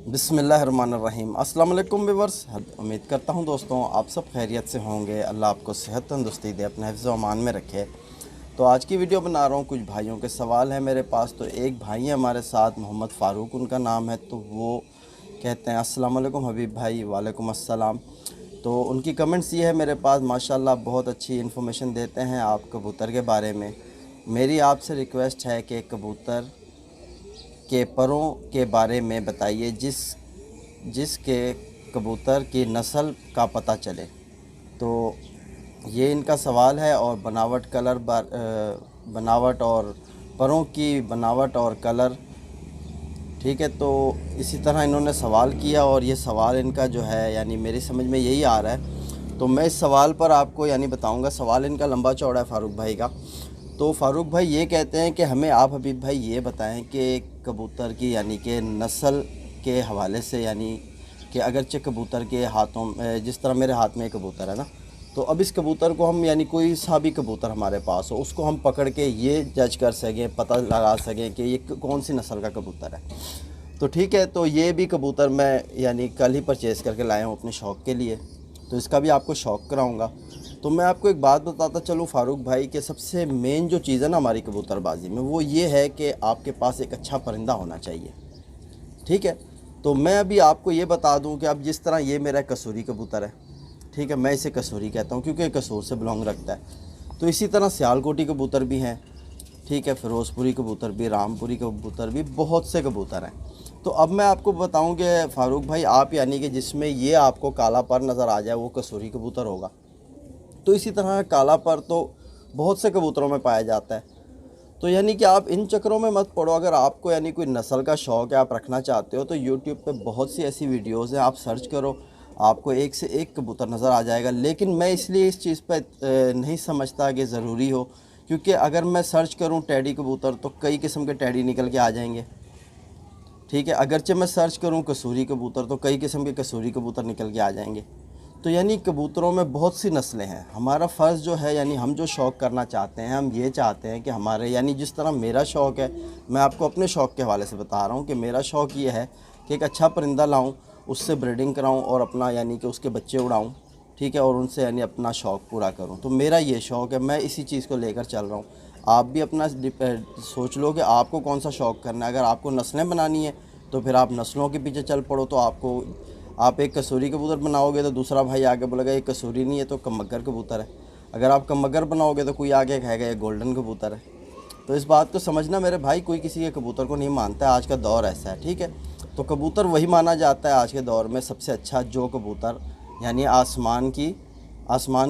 बिस्मिल्लाहिर्रहमानिर्रहीम। अस्सलाम वालेकुम व्यूअर्स। उम्मीद करता हूँ दोस्तों आप सब खैरियत से होंगे। अल्लाह आपको सेहत तंदुरुस्ती दे, अपने हिफ्ज़ व अमान में रखे। तो आज की वीडियो बना रहा हूँ, कुछ भाइयों के सवाल हैं मेरे पास। तो एक भाई है हमारे साथ, मोहम्मद फ़ारूक उनका नाम है। तो वो कहते हैं अस्सलाम वालेकुम हबीब भाई। वालेकुम अस्सलाम। तो उनकी कमेंट्स ये है मेरे पास, माशाल्लाह बहुत अच्छी इन्फॉर्मेशन देते हैं आप कबूतर के बारे में। मेरी आपसे रिक्वेस्ट है कि कबूतर के परों के बारे में बताइए जिसके कबूतर की नस्ल का पता चले। तो ये इनका सवाल है। और बनावट और परों की बनावट और कलर, ठीक है। तो इसी तरह इन्होंने सवाल किया और ये सवाल इनका जो है यानी मेरी समझ में यही आ रहा है। तो मैं इस सवाल पर आपको यानी बताऊंगा। सवाल इनका लंबा चौड़ा है फ़ारूक भाई का। तो फ़ारूक भाई ये कहते हैं कि हमें आप हबीब भाई ये बताएं कि कबूतर की यानी कि नस्ल के हवाले से, यानी कि अगरचे कबूतर के हाथों में, जिस तरह मेरे हाथ में एक कबूतर है ना, तो अब इस कबूतर को हम यानी कोई सा भी कबूतर हमारे पास हो, उसको हम पकड़ के ये जज कर सकें, पता लगा सकें कि ये कौन सी नस्ल का कबूतर है। तो ठीक है। तो ये भी कबूतर मैं यानी कल ही परचेज़ करके लाया हूँ अपने शौक़ के लिए। तो इसका भी आपको शौक़ कराऊँगा। तो मैं आपको एक बात बताता चलूँ फ़ारूक भाई कि सबसे मेन जो चीज़ है ना हमारी कबूतरबाजी में, वो ये है कि आपके पास एक अच्छा परिंदा होना चाहिए, ठीक है। तो मैं अभी आपको ये बता दूं कि अब जिस तरह ये मेरा कसूरी कबूतर है, ठीक है, मैं इसे कसूरी कहता हूँ क्योंकि कसूर से बिलोंग रखता है। तो इसी तरह सियालकोटी कबूतर भी हैं, ठीक है, फ़िरोज़पुरी कबूतर भी, रामपुरी कबूतर भी, बहुत से कबूतर हैं। तो अब मैं आपको बताऊं कि फ़ारूक भाई आप यानी कि जिसमें ये आपको काला पर नज़र आ जाए वो कसूरी कबूतर होगा। तो इसी तरह काला पर तो बहुत से कबूतरों में पाया जाता है। तो यानी कि आप इन चक्करों में मत पड़ो। अगर आपको यानी कोई नस्ल का शौक़ है, आप रखना चाहते हो, तो यूट्यूब पे बहुत सी ऐसी वीडियोज़ हैं, आप सर्च करो, आपको एक से एक कबूतर नज़र आ जाएगा। लेकिन मैं इसलिए इस चीज़ पे नहीं समझता कि ज़रूरी हो, क्योंकि अगर मैं सर्च करूं टैडी कबूतर तो कई किस्म के टैडी निकल के आ जाएंगे, ठीक है। अगरचे मैं सर्च करूं कसूरी कबूतर तो कई किस्म के कसूरी कबूतर निकल के आ जाएंगे। तो यानी कबूतरों में बहुत सी नस्लें हैं। हमारा फ़र्ज़ जो है यानी हम जो शौक़ करना चाहते हैं, हम ये चाहते हैं कि हमारे यानी जिस तरह मेरा शौक़ है, मैं आपको अपने शौक़ के हवाले से बता रहा हूँ कि मेरा शौक़ ये है कि एक अच्छा परिंदा लाऊँ, उससे ब्रीडिंग कराऊँ और अपना यानी कि उसके बच्चे उड़ाऊँ, ठीक है, और उनसे यानी अपना शौक़ पूरा करूँ। तो मेरा ये शौक़ है, मैं इसी चीज़ को लेकर चल रहा हूँ। आप भी अपना सोच लो कि आपको कौन सा शौक़ करना है। अगर आपको नस्लें बनानी है तो फिर आप नस्लों के पीछे चल पड़ो। तो आप एक कसूरी कबूतर बनाओगे तो दूसरा भाई आगे बोलेगा ये कसूरी नहीं है तो कमगर कबूतर है। अगर आप कमगर बनाओगे तो कोई आगे कहेगा ये गोल्डन कबूतर है। तो इस बात को समझना मेरे भाई, कोई किसी के कबूतर को नहीं मानता है, आज का दौर ऐसा है, ठीक है। तो कबूतर वही माना जाता है आज के दौर में सबसे अच्छा जो कबूतर यानी आसमान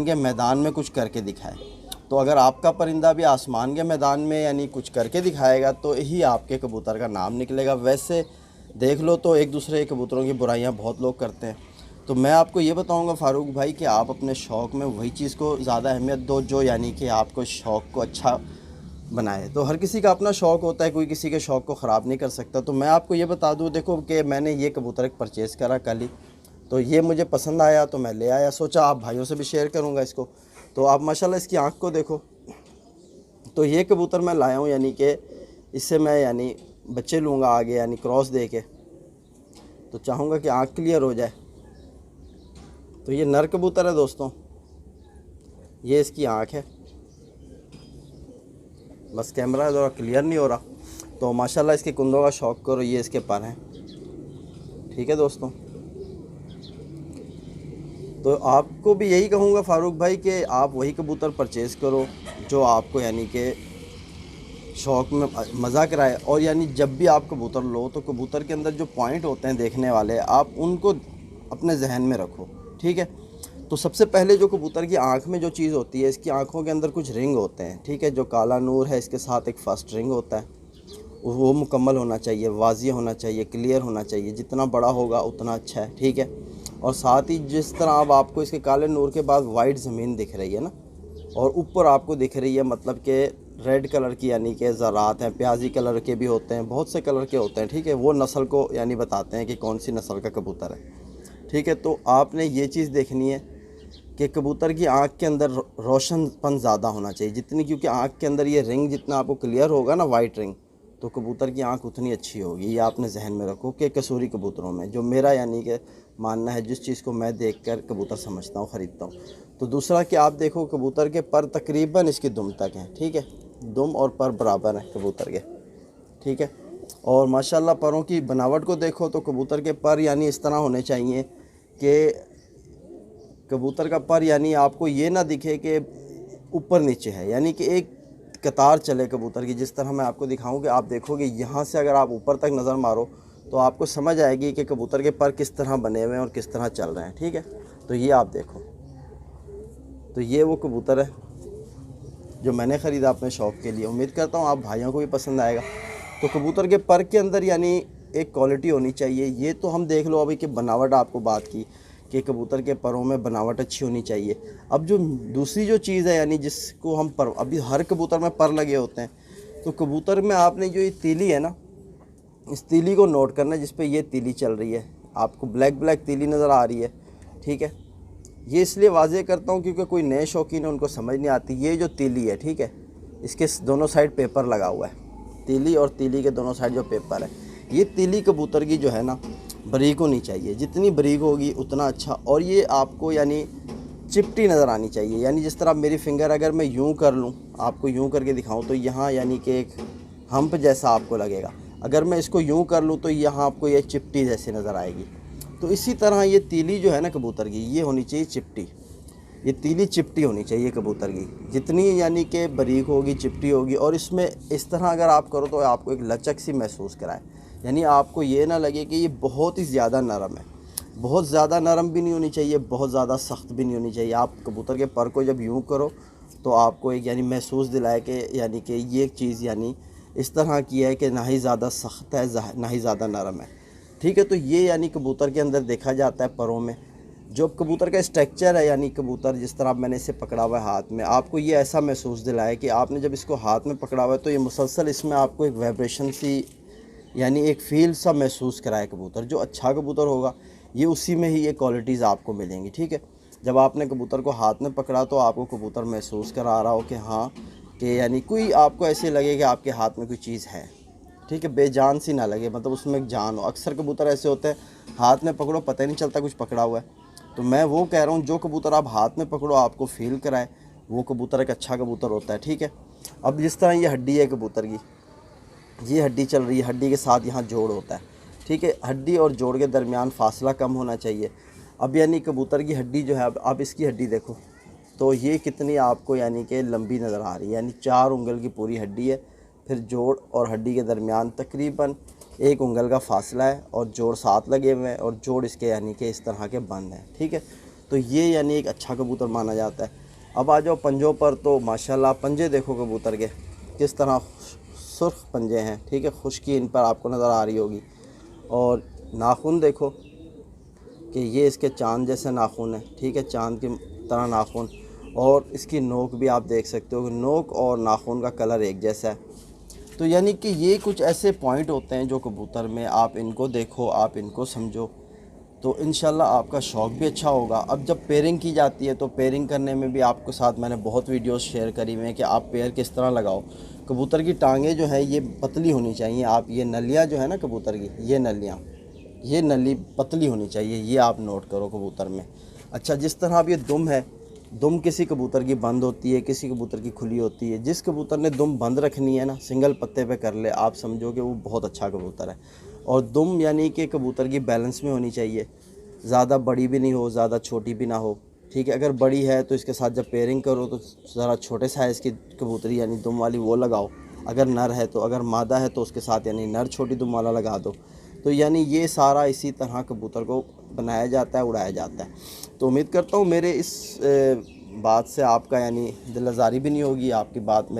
के मैदान में कुछ करके दिखाए। तो अगर आपका परिंदा भी आसमान के मैदान में यानी कुछ करके दिखाएगा तो ही आपके कबूतर का नाम निकलेगा। वैसे देख लो तो एक दूसरे के कबूतरों की बुराइयां बहुत लोग करते हैं। तो मैं आपको ये बताऊंगा फ़ारूक भाई कि आप अपने शौक़ में वही चीज़ को ज़्यादा अहमियत दो जो यानी कि आपको शौक़ को अच्छा बनाए। तो हर किसी का अपना शौक़ होता है, कोई किसी के शौक़ को ख़राब नहीं कर सकता। तो मैं आपको ये बता दूं, देखो कि मैंने ये कबूतर एक परचेज़ करा कल ही, तो ये मुझे पसंद आया तो मैं ले आया, सोचा आप भाइयों से भी शेयर करूँगा इसको। तो आप माशाल्लाह इसकी आँख को देखो। तो ये कबूतर मैं लाया हूँ यानी कि इससे मैं यानी बच्चे लूँगा आगे यानी क्रॉस दे के, तो चाहूँगा कि आँख क्लियर हो जाए। तो ये नर कबूतर है दोस्तों, ये इसकी आँख है। बस कैमरा ज़रा क्लियर नहीं हो रहा। तो माशाल्लाह इसके कुंदों का शौक़ करो, ये इसके पर हैं, ठीक है दोस्तों। तो आपको भी यही कहूँगा फ़ारूक भाई कि आप वही कबूतर परचेज़ करो जो आपको यानी कि शौक़ में मज़ा कराए। और यानी जब भी आप कबूतर लो तो कबूतर के अंदर जो पॉइंट होते हैं देखने वाले, आप उनको अपने जहन में रखो, ठीक है। तो सबसे पहले जो कबूतर की आँख में जो चीज़ होती है, इसकी आँखों के अंदर कुछ रिंग होते हैं, ठीक है। जो काला नूर है इसके साथ एक फर्स्ट रिंग होता है, वो मुकम्मल होना चाहिए, वाज़िह होना चाहिए, क्लियर होना चाहिए। जितना बड़ा होगा उतना अच्छा है, ठीक है। और साथ ही जिस तरह अब आपको इसके काले नूर के बाद वाइट ज़मीन दिख रही है ना, और ऊपर आपको दिख रही है मतलब कि रेड कलर की यानी कि ज़रात हैं, प्याजी कलर के भी होते हैं, बहुत से कलर के होते हैं, ठीक है। वो नस्ल को यानी बताते हैं कि कौन सी नस्ल का कबूतर है, ठीक है। तो आपने ये चीज़ देखनी है कि कबूतर की आँख के अंदर रोशनपन ज़्यादा होना चाहिए जितनी, क्योंकि आँख के अंदर ये रिंग जितना आपको क्लियर होगा ना, वाइट रिंग, तो कबूतर की आंख उतनी अच्छी होगी। ये आपने जहन में रखो कि कसूरी कबूतरों में, जो मेरा यानी कि मानना है, जिस चीज़ को मैं देखकर कबूतर समझता हूँ, ख़रीदता हूँ। तो दूसरा कि आप देखो कबूतर के पर तकरीबन इसकी दुम तक हैं, ठीक है, दुम और पर बराबर हैं कबूतर के, ठीक है। और माशाल्लाह परों की बनावट को देखो तो कबूतर के पर यानी इस तरह होने चाहिए कि कबूतर का पर यानी आपको ये ना दिखे कि ऊपर नीचे है, यानी कि एक कतार चले कबूतर की। जिस तरह मैं आपको दिखाऊं कि आप देखोगे यहाँ से अगर आप ऊपर तक नज़र मारो तो आपको समझ आएगी कि कबूतर के पर किस तरह बने हुए हैं और किस तरह चल रहे हैं, ठीक है। तो ये आप देखो, तो ये वो कबूतर है जो मैंने ख़रीदा अपने शौक़ के लिए। उम्मीद करता हूँ आप भाइयों को भी पसंद आएगा। तो कबूतर के पर के अंदर यानी एक क्वालिटी होनी चाहिए। ये तो हम देख लो अभी कि बनावट, आपको बात की कि कबूतर के परों में बनावट अच्छी होनी चाहिए। अब जो दूसरी जो चीज़ है यानी जिसको हम पर, अभी हर कबूतर में पर लगे होते हैं, तो कबूतर में आपने जो ये तीली है ना, इस तीली को नोट करना है, जिस पे ये तीली चल रही है, आपको ब्लैक ब्लैक तीली नज़र आ रही है, ठीक है। ये इसलिए वाज़ेह करता हूँ क्योंकि कोई नए शौकीन है उनको समझ नहीं आती। ये जो तीली है, ठीक है, इसके दोनों साइड पेपर लगा हुआ है, तीली और तीली के दोनों साइड जो पेपर है, ये तीली कबूतर की जो है ना बारीक होनी चाहिए। जितनी बारीक होगी उतना अच्छा। और ये आपको यानी चिपटी नज़र आनी चाहिए, यानी जिस तरह मेरी फिंगर अगर मैं यूं कर लूं, आपको यूं करके दिखाऊं तो यहाँ यानी कि एक हम्प जैसा आपको लगेगा। अगर मैं इसको यूं कर लूं तो यहाँ आपको ये चिपटी जैसी नज़र आएगी। तो इसी तरह ये तीली जो है ना कबूतर की, ये होनी चाहिए चिपटी, ये तीली चिपटी होनी चाहिए कबूतर की। जितनी यानी कि बारीक होगी, चिपटी होगी। और इसमें इस तरह अगर आप करो तो आपको एक लचक सी महसूस कराए, यानी आपको ये ना लगे कि ये बहुत ही ज़्यादा नरम है। बहुत ज़्यादा नरम भी नहीं होनी चाहिए, बहुत ज़्यादा सख्त भी नहीं होनी चाहिए। आप कबूतर के पर को जब यूं करो तो आपको एक यानी महसूस दिलाए कि यानी कि ये एक चीज़ यानी इस तरह की है कि ना ही ज़्यादा सख्त है ना ही ज़्यादा नरम है, ठीक है। तो ये यानी कबूतर के अंदर देखा जाता है परों में। जो कबूतर का स्ट्रक्चर है, यानी कबूतर जिस तरह मैंने इसे पकड़ा हुआ है हाथ में, आपको ये ऐसा महसूस दिलाए कि आपने जब इसको हाथ में पकड़ा हुआ है तो ये मुसलसल इसमें आपको एक वाइब्रेशन सी यानी एक फील सा महसूस कराए कबूतर। जो अच्छा कबूतर होगा ये उसी में ही ये क्वालिटीज़ आपको मिलेंगी, ठीक है। जब आपने कबूतर को हाथ में पकड़ा तो आपको कबूतर महसूस करा रहा हो कि हाँ, कि यानी कोई आपको ऐसे लगे कि आपके हाथ में कोई चीज़ है, ठीक है, बेजान सी ना लगे, मतलब उसमें एक जान हो। अक्सर कबूतर ऐसे होते हैं हाथ में पकड़ो पता ही नहीं चलता कुछ पकड़ा हुआ है। तो मैं वो कह रहा हूँ जो कबूतर आप हाथ में पकड़ो आपको फ़ील कराए, वो कबूतर एक अच्छा कबूतर होता है, ठीक है। अब जिस तरह ये हड्डी है कबूतर की, ये हड्डी चल रही है, हड्डी के साथ यहाँ जोड़ होता है, ठीक है। हड्डी और जोड़ के दरमियान फासला कम होना चाहिए। अब यानी कबूतर की हड्डी जो है, अब इसकी हड्डी देखो तो ये कितनी आपको यानी कि लंबी नज़र आ रही है, यानी 4 उंगल की पूरी हड्डी है। फिर जोड़ और हड्डी के दरमियान तकरीबन 1 उंगल का फासला है और जोड़ साथ लगे हुए हैं और जोड़ इसके यानी कि इस तरह के बंद हैं, ठीक है। तो ये यानी एक अच्छा कबूतर माना जाता है। अब आ जाओ पंजों पर, तो माशाल्लाह पंजे देखो कबूतर के किस तरह सुर्ख पंजे हैं, ठीक है, खुश्की इन पर आपको नज़र आ रही होगी। और नाखून देखो कि ये इसके चांद जैसे नाखून है, ठीक है, चांद की तरह नाखून। और इसकी नोक भी आप देख सकते हो कि नोक और नाखून का कलर एक जैसा है। तो यानी कि ये कुछ ऐसे पॉइंट होते हैं जो कबूतर में, आप इनको देखो, आप इनको समझो, तो इंशाल्लाह आपका शौक़ भी अच्छा होगा। अब जब पेयरिंग की जाती है तो पेयरिंग करने में भी आपके साथ मैंने बहुत वीडियोस शेयर करी हुई हैं कि आप पेयर किस तरह लगाओ। कबूतर की टांगें जो है ये पतली होनी चाहिए। आप ये नलियाँ जो है ना कबूतर की, ये नली पतली होनी चाहिए, ये आप नोट करो कबूतर में। अच्छा, जिस तरह अब ये दुम है, दुम किसी कबूतर की बंद होती है, किसी कबूतर की खुली होती है। जिस कबूतर ने दुम बंद रखनी है ना, सिंगल पत्ते पे कर ले, आप समझो कि वो बहुत अच्छा कबूतर है। और दुम यानी कि कबूतर की बैलेंस में होनी चाहिए, ज़्यादा बड़ी भी नहीं हो, ज़्यादा छोटी भी ना हो, ठीक है। अगर बड़ी है तो इसके साथ जब पेयरिंग करो तो ज़रा छोटे साइज़ की कबूतरी यानी दुम वाली वो लगाओ। अगर नर है तो, अगर मादा है तो उसके साथ यानी नर छोटी दुम वाला लगा दो। तो यानी ये सारा इसी तरह कबूतर को बनाया जाता है, उड़ाया जाता है। तो उम्मीद करता हूँ मेरे इस बात से आपका यानी दिल आज़ारी भी नहीं होगी, आपकी बात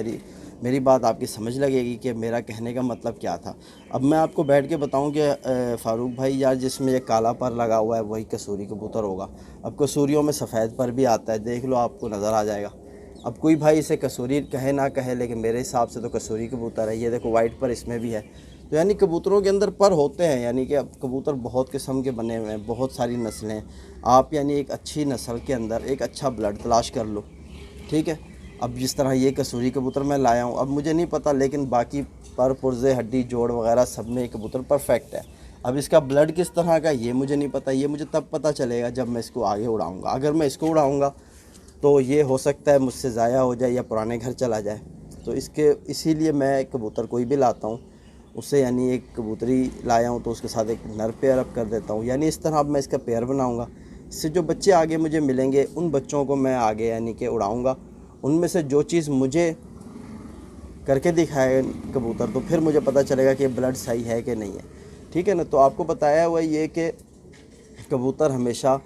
मेरी बात आपकी समझ लगेगी कि मेरा कहने का मतलब क्या था। अब मैं आपको बैठ के बताऊं कि फ़ारूक भाई यार, जिसमें ये काला पर लगा हुआ है वही कसूरी कबूतर होगा। अब कसूरियों में सफ़ेद पर भी आता है, देख लो आपको नज़र आ जाएगा। अब कोई भाई इसे कसूरी कहे ना कहे, लेकिन मेरे हिसाब से तो कसूरी कबूतर है। ये देखो वाइट पर इसमें भी है। तो यानी कबूतरों के अंदर पर होते हैं, यानी कि अब कबूतर बहुत किस्म के बने हुए हैं, बहुत सारी नस्लें। आप यानी एक अच्छी नस्ल के अंदर एक अच्छा ब्लड तलाश कर लो, ठीक है। अब जिस तरह ये कसूरी कबूतर मैं लाया हूँ, अब मुझे नहीं पता लेकिन बाकी पर पुर्जे हड्डी जोड़ वगैरह सब में ये कबूतर परफेक्ट है। अब इसका ब्लड किस तरह का ये मुझे नहीं पता, ये मुझे तब पता चलेगा जब मैं इसको आगे उड़ाऊँगा। अगर मैं इसको उड़ाऊँगा तो ये हो सकता है मुझसे ज़ाया हो जाए या पुराने घर चला जाए। तो इसीलिए मैं कबूतर कोई भी लाता हूँ उससे यानी एक कबूतरी लाया हूँ तो उसके साथ एक नर पेयर अप कर देता हूँ। यानी इस तरह अब मैं इसका पेयर बनाऊँगा। इससे जो बच्चे आगे मुझे मिलेंगे उन बच्चों को मैं आगे यानी कि उड़ाऊँगा। उनमें से जो चीज़ मुझे करके दिखाए कबूतर तो फिर मुझे पता चलेगा कि ब्लड सही है कि नहीं है। ठीक है ना। तो आपको बताया हुआ ये कि कबूतर हमेशा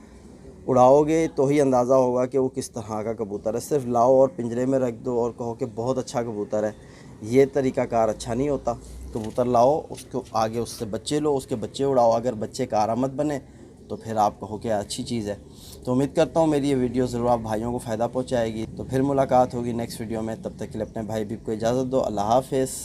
उड़ाओगे तो ही अंदाज़ा होगा कि वो किस तरह का कबूतर है। सिर्फ लाओ और पिंजरे में रख दो और कहो कि बहुत अच्छा कबूतर है, ये तरीक़ाकार अच्छा नहीं होता। कबूतर लाओ, उसको आगे उससे बच्चे लो, उसके बच्चे उड़ाओ। अगर बच्चे कारआमद बने तो फिर आप कहो कि अच्छी चीज़ है। तो उम्मीद करता हूँ मेरी ये वीडियो ज़रूर आप भाइयों को फ़ायदा पहुँचाएगी। तो फिर मुलाकात होगी नेक्स्ट वीडियो में। तब तक के लिए अपने भाई भी को इजाज़त दो। अल्लाह हाफ़िज़।